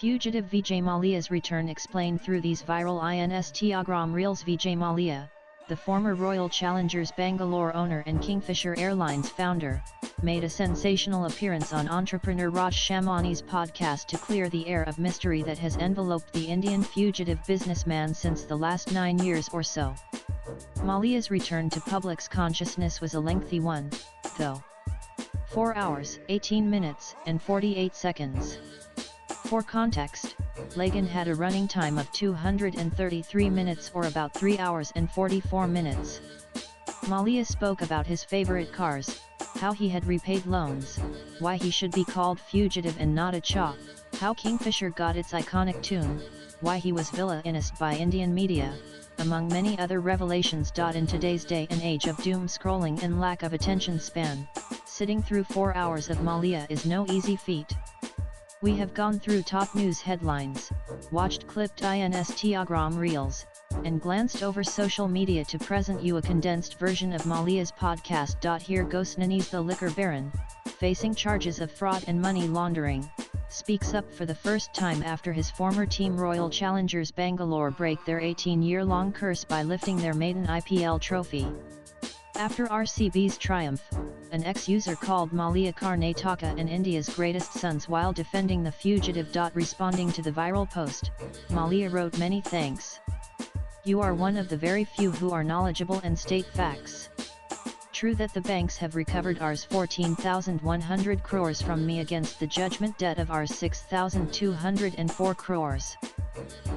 Fugitive Vijay Mallyas return explained through these viral Instagram reels. Vijay Mallya, the former Royal Challengers Bangalore owner and Kingfisher Airlines founder, made a sensational appearance on entrepreneur Raj Shamani's podcast to clear the air of mystery that has enveloped the Indian fugitive businessman since the last 9 years or so. Mallyas' return to public's consciousness was a lengthy one, though. 4 hours, 18 minutes, and 48 seconds. For context, Lagan had a running time of 233 minutes or about 3 hours and 44 minutes. Mallyas spoke about his favorite cars, how he had repaid loans, why he should be called Fugitive and not a Cha, how Kingfisher got its iconic tune, why he was villainized by Indian media, among many other revelations. In today's day and age of doom scrolling and lack of attention span, sitting through 4 hours of Mallia is no easy feat. We have gone through top news headlines, watched clipped Instagram reels, and glanced over social media to present you a condensed version of Mallyas' podcast. Here goes Nanis, the liquor baron, facing charges of fraud and money laundering, speaks up for the first time after his former team Royal Challengers Bangalore break their 18-year-long curse by lifting their maiden IPL trophy. After RCB's triumph, an ex-user called Mallia Karnataka and India's greatest sons while defending the fugitive. Responding to the viral post, Mallia wrote, "Many thanks. You are one of the very few who are knowledgeable and state facts. True that the banks have recovered Rs 14,100 crores from me against the judgment debt of Rs 6,204 crores.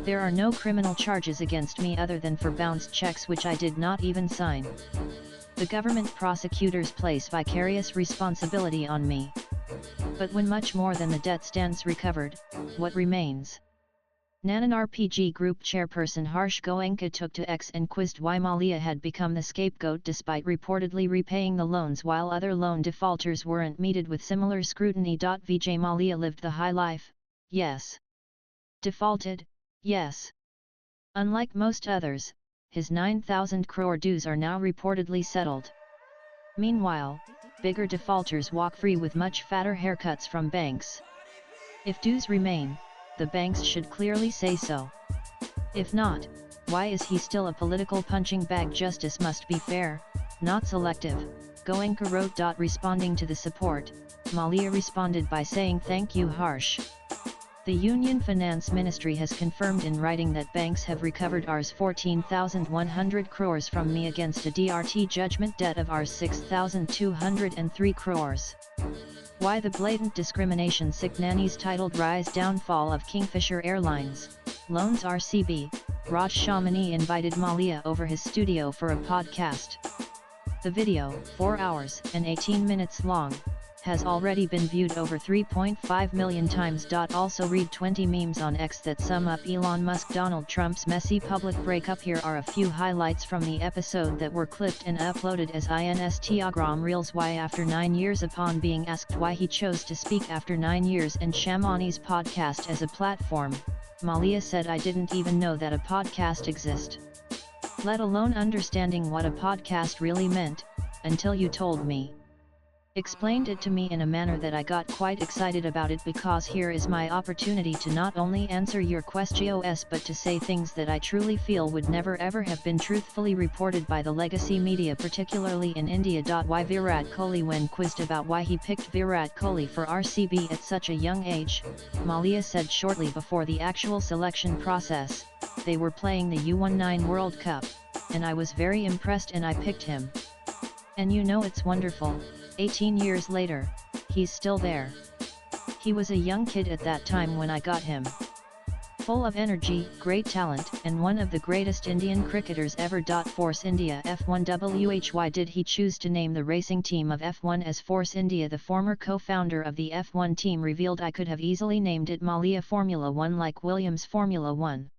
There are no criminal charges against me other than for bounced checks which I did not even sign. The government prosecutors place vicarious responsibility on me. But when much more than the debt stands recovered, what remains?" Nanan RPG Group chairperson Harsh Goenka took to X and quizzed why Mallia had become the scapegoat despite reportedly repaying the loans while other loan defaulters weren't meted with similar scrutiny. Vijay Mallia lived the high life, yes. Defaulted, yes. Unlike most others, his 9,000 crore dues are now reportedly settled. Meanwhile, bigger defaulters walk free with much fatter haircuts from banks. If dues remain, the banks should clearly say so. If not, why is he still a political punching bag? Justice must be fair, not selective, Goenka wrote. Responding to the support, Mallia responded by saying, "Thank you, Harsh. The Union Finance Ministry has confirmed in writing that banks have recovered Rs 14,100 crores from me against a DRT judgment debt of Rs 6,203 crores. Why the blatant discrimination?" Nanis titled Rise Downfall of Kingfisher Airlines, Loans RCB, Raj Shamani invited Mallia over his studio for a podcast. The video, 4 hours and 18 minutes long, has already been viewed over 3.5 million times. Also read 20 memes on X that sum up Elon Musk Donald Trump's messy public breakup. Here are a few highlights from the episode that were clipped and uploaded as Instagram reels. Why after 9 years? Upon being asked why he chose to speak after 9 years and Shamani's podcast as a platform, Mallia said, "I didn't even know that a podcast exists. Let alone understanding what a podcast really meant, until you told me. Explained it to me in a manner that I got quite excited about it because here is my opportunity to not only answer your questions but to say things that I truly feel would never ever have been truthfully reported by the legacy media, particularly in India." Why Virat Kohli? When quizzed about why he picked Virat Kohli for RCB at such a young age, Mallia said shortly before the actual selection process, "They were playing the U19 World Cup, and I was very impressed and I picked him. And you know it's wonderful, 18 years later, he's still there. He was a young kid at that time when I got him. Full of energy, great talent, and one of the greatest Indian cricketers ever. Force India F1 Why did he choose to name the racing team of F1 as Force India? The former co-founder of the F1 team revealed, "I could have easily named it Mallia Formula One like Williams Formula One.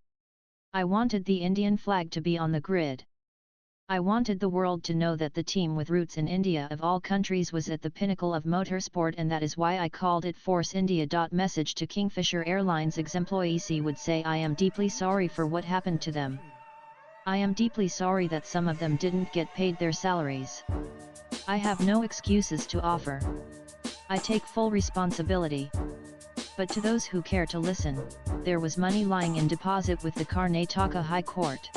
I wanted the Indian flag to be on the grid. I wanted the world to know that the team with roots in India of all countries was at the pinnacle of motorsport, and that is why I called it Force India." Message to Kingfisher Airlines ex-employees: he would say, "I am deeply sorry for what happened to them. I am deeply sorry that some of them didn't get paid their salaries. I have no excuses to offer. I take full responsibility. But to those who care to listen, there was money lying in deposit with the Karnataka High Court.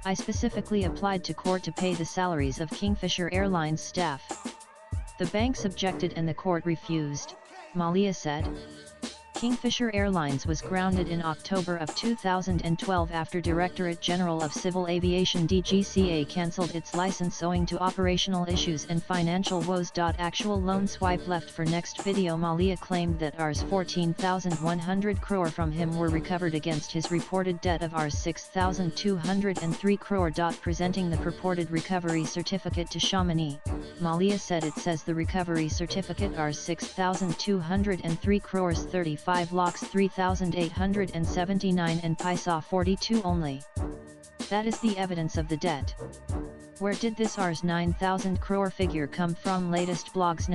I specifically applied to court to pay the salaries of Kingfisher Airlines staff. The banks objected and the court refused, Mallyas said. Kingfisher Airlines was grounded in October of 2012 after Directorate General of Civil Aviation DGCA cancelled its license owing to operational issues and financial woes. Actual loan swipe left for next video. Mallyas claimed that Rs 14,100 crore from him were recovered against his reported debt of Rs 6,203 crore. Presenting the purported recovery certificate to Chamonix, Mallyas said it says the recovery certificate Rs 6,203 crores 35 lakhs 3,879 and paisa 42 only. That is the evidence of the debt. Where did this Rs 9,000 crore figure come from? Latest blogs.